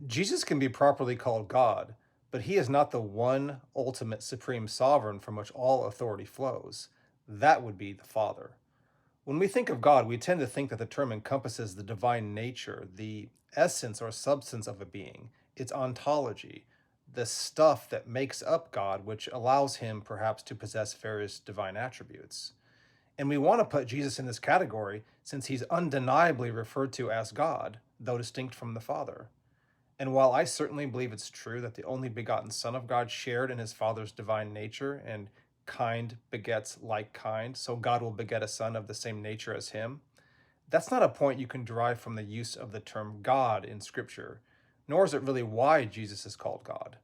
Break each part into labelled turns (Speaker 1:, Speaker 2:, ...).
Speaker 1: Jesus can be properly called God, but he is not the one ultimate supreme sovereign from which all authority flows. That would be the Father. When we think of God, we tend to think that the term encompasses the divine nature, the essence or substance of a being, its ontology, the stuff that makes up God, which allows him perhaps to possess various divine attributes. And we want to put Jesus in this category since he's undeniably referred to as God, though distinct from the Father. And while I certainly believe it's true that the only begotten Son of God shared in his Father's divine nature, and kind begets like kind, so God will beget a Son of the same nature as him, that's not a point you can derive from the use of the term God in Scripture, nor is it really why Jesus is called God.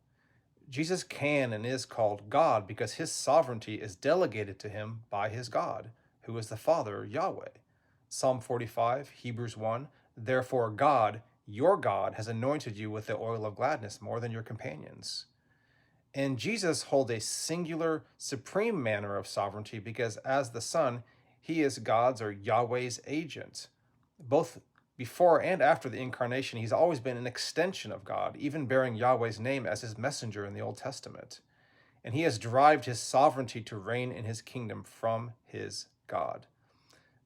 Speaker 1: Jesus can and is called God because his sovereignty is delegated to him by his God, who is the Father, Yahweh. Psalm 45, Hebrews 1, therefore God, your God, has anointed you with the oil of gladness more than your companions. And Jesus holds a singular, supreme manner of sovereignty because as the Son, he is God's or Yahweh's agent. Both before and after the incarnation, he's always been an extension of God, even bearing Yahweh's name as his messenger in the Old Testament. And he has derived his sovereignty to reign in his kingdom from his God.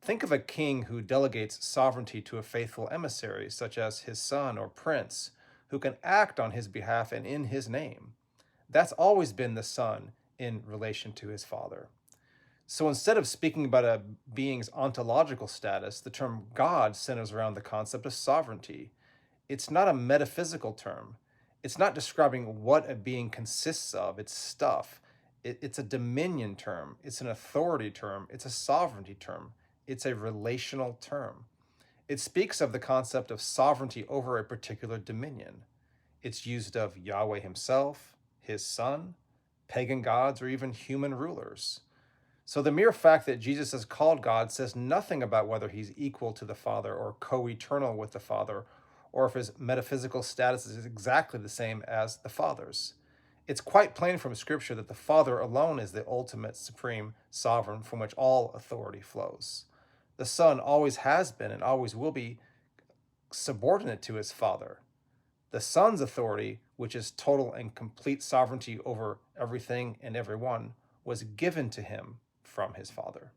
Speaker 1: Think of a king who delegates sovereignty to a faithful emissary, such as his son or prince, who can act on his behalf and in his name. That's always been the Son in relation to his Father. So instead of speaking about a being's ontological status, the term God centers around the concept of sovereignty. It's not a metaphysical term. It's not describing what a being consists of, its stuff. It's a dominion term. It's an authority term. It's a sovereignty term. It's a relational term. It speaks of the concept of sovereignty over a particular dominion. It's used of Yahweh himself, his Son, pagan gods, or even human rulers. So the mere fact that Jesus is called God says nothing about whether he's equal to the Father or co-eternal with the Father, or if his metaphysical status is exactly the same as the Father's. It's quite plain from Scripture that the Father alone is the ultimate supreme sovereign from which all authority flows. The Son always has been and always will be subordinate to his Father. The Son's authority, which is total and complete sovereignty over everything and everyone, was given to him from his Father.